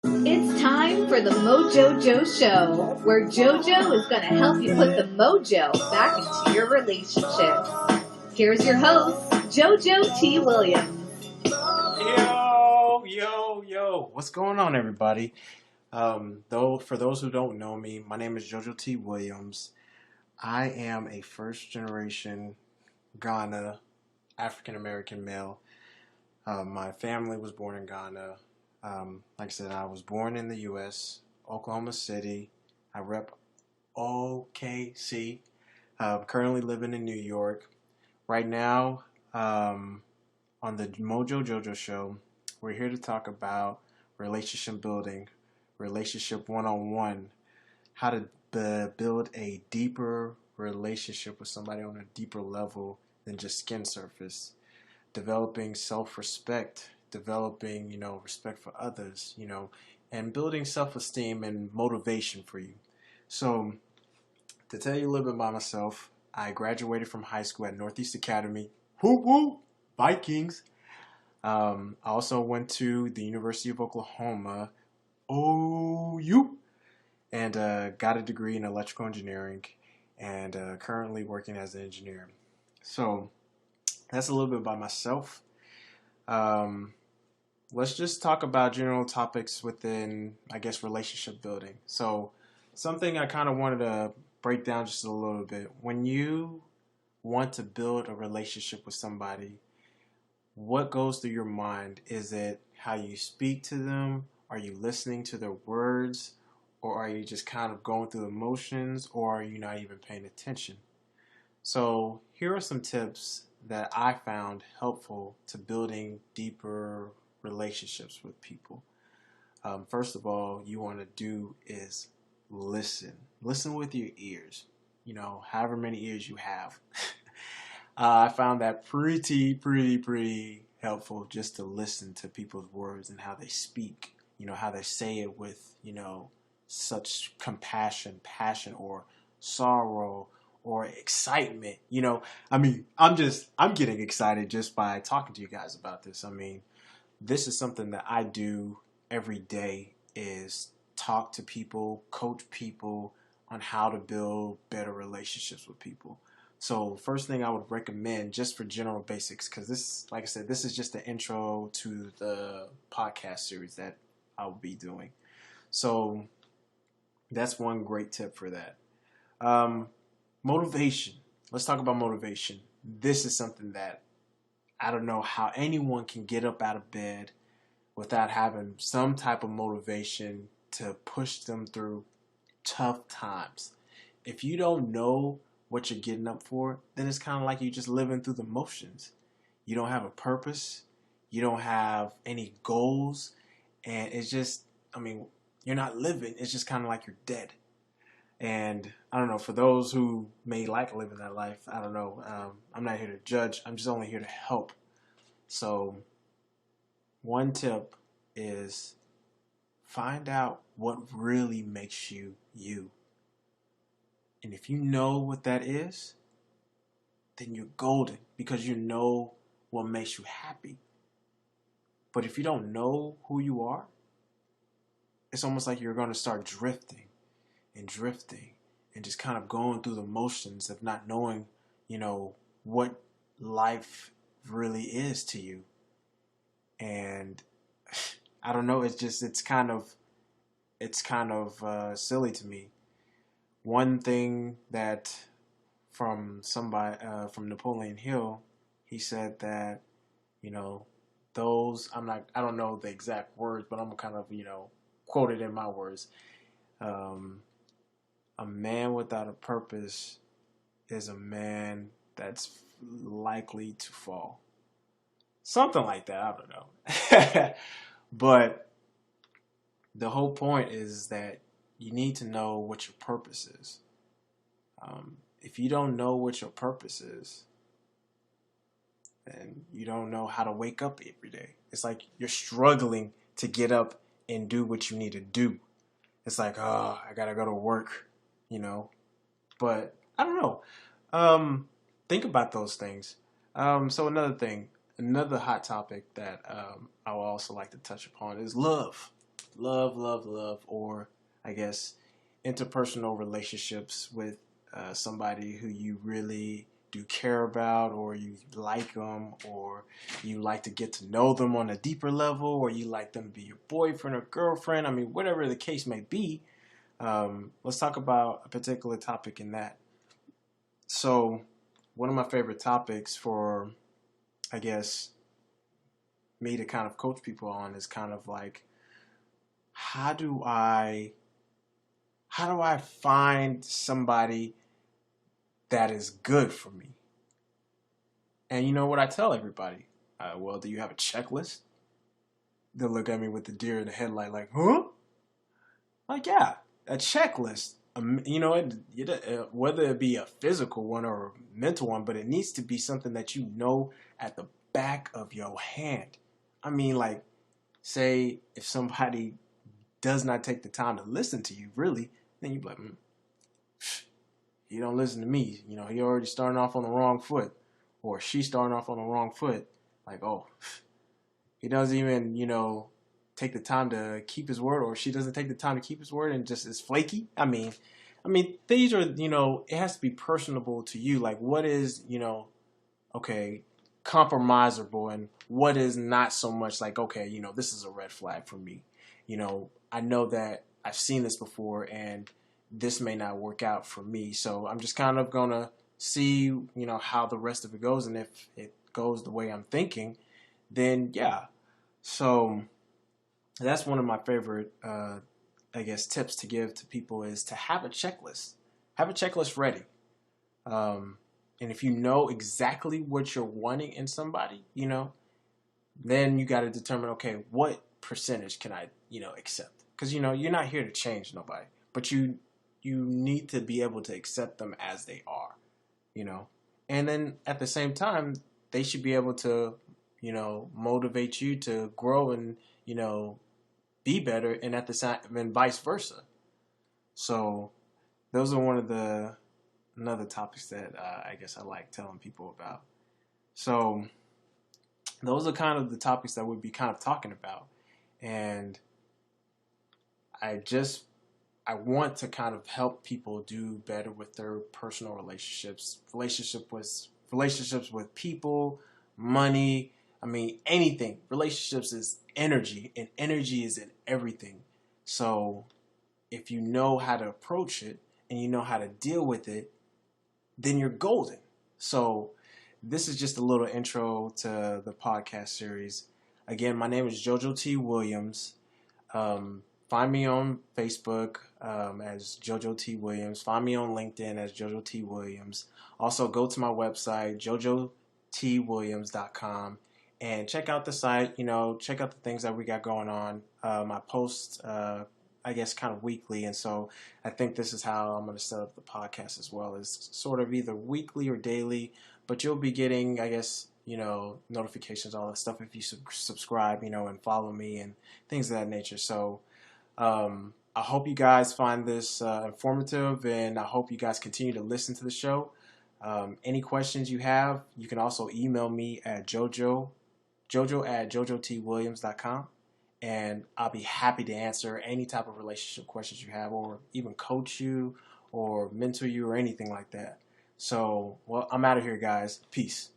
It's time for the Mojojo Show, where JoJo is going to help you put the mojo back into your relationships. Here's your host, JoJo T. Williams. Yo. What's going on, everybody? Though for those who don't know me, my name is Jojo T. Williams. I am a first generation Ghana African American male. My family was born in Ghana. Like I said, I was born in the U.S., Oklahoma City. I rep OKC. Currently living in New York. Right now, on the Mojojo Show, we're here to talk about relationship building, relationship one-on-one, how to build a deeper relationship with somebody on a deeper level than just skin surface, developing self-respect, developing, respect for others, and building self-esteem and motivation for you. So, to tell you a little bit about myself, I graduated from high school at Northeast Academy. Whoop whoop, Vikings. I also went to the University of Oklahoma, OU, and got a degree in electrical engineering, and currently working as an engineer. So that's a little bit about myself. Let's just talk about general topics within, I guess, relationship building. So something I kind of wanted to break down just a little bit. When you want to build a relationship with somebody, what goes through your mind? Is it how you speak to them? Are you listening to their words? Or are you just kind of going through the motions? Or are you not even paying attention? So here are some tips that I found helpful to building deeper relationships with people. First of all, you want to do is listen. Listen with your ears. However many ears you have. I found that pretty helpful just to listen to people's words and how they speak. How they say it with, such compassion, passion, or sorrow, or excitement. I'm getting excited just by talking to you guys about this. This is something that I do every day, is talk to people, coach people on how to build better relationships with people. So first thing I would recommend, just for general basics, because this, like I said, this is just the intro to the podcast series that I'll be doing. So that's one great tip for that. Motivation. Let's talk about motivation. This is something that I don't know how anyone can get up out of bed without having some type of motivation to push them through tough times. If you don't know what you're getting up for, then it's kind of like you're just living through the motions. You don't have a purpose. You don't have any goals. And it's just, you're not living. It's just kind of like you're dead. And I don't know, for those who may like living that life, I don't know. I'm not here to judge. I'm just only here to help. So one tip is find out what really makes you you. And if you know what that is, then you're golden, because you know what makes you happy. But if you don't know who you are, it's almost like you're going to start drifting and just kind of going through the motions of not knowing, what life really is to you. And I don't know, it's kind of silly to me. One thing that from somebody, from Napoleon Hill, he said that, those, I don't know the exact words, but I'm kind of, quote it in my words. A man without a purpose is a man that's likely to fall. Something like that, I don't know. But the whole point is that you need to know what your purpose is. If you don't know what your purpose is, then you don't know how to wake up every day. It's like you're struggling to get up and do what you need to do. It's like, oh, I gotta go to work, But I don't know. Think about those things. So another hot topic that I would also like to touch upon is love. love, or I guess interpersonal relationships with somebody who you really do care about, or you like them, or you like to get to know them on a deeper level, or you like them to be your boyfriend or girlfriend. I mean, whatever the case may be. Let's talk about a particular topic in that. So, one of my favorite topics for, I guess, me to kind of coach people on is kind of like, how do I find somebody that is good for me? And you know what I tell everybody? Well, do you have a checklist? They'll look at me with the deer in the headlight like, huh? Like, yeah, a checklist. Whether it be a physical one or a mental one, but it needs to be something that you know at the back of your hand. I mean, like, say if somebody does not take the time to listen to you, really, then you're like, he don't listen to me. You know, he already starting off on the wrong foot, or she's starting off on the wrong foot. Like, oh, he doesn't even, take the time to keep his word, or she doesn't take the time to keep his word and just is flaky. I mean, these are, it has to be personable to you. Like, what is, okay, compromisable, and what is not so much like, okay, this is a red flag for me. I know that I've seen this before, and this may not work out for me. So I'm just kind of going to see, how the rest of it goes. And if it goes the way I'm thinking, then yeah. So that's one of my favorite, I guess, tips to give to people is to have a checklist. Have a checklist ready. And if you know exactly what you're wanting in somebody, then you got to determine, okay, what percentage can I, accept? Because, you're not here to change nobody, but you need to be able to accept them as they are, And then at the same time, they should be able to, motivate you to grow and, be better, and at the same, and vice versa. So those are one of the another topics that I guess I like telling people about. So those are kind of the topics that we'd be kind of talking about, and I want to kind of help people do better with their personal relationships with people, money. I mean, anything. Relationships is energy, and energy is in everything. So if you know how to approach it and you know how to deal with it, then you're golden. So this is just a little intro to the podcast series. Again, my name is Mojojo T. Williams. Find me on Facebook as Mojojo T. Williams. Find me on LinkedIn as Mojojo T. Williams. Also, go to my website, mojojotwilliams.com, and check out the site. Check out the things that we got going on. I post, I guess, kind of weekly, and so I think this is how I'm going to set up the podcast as well. It's sort of either weekly or daily, but you'll be getting, I guess, notifications, all that stuff if you subscribe, and follow me and things of that nature. So I hope you guys find this informative, and I hope you guys continue to listen to the show. Any questions you have, you can also email me at jojo at mojojotwilliams.com, and I'll be happy to answer any type of relationship questions you have, or even coach you or mentor you or anything like that. So, well, I'm out of here, guys. Peace.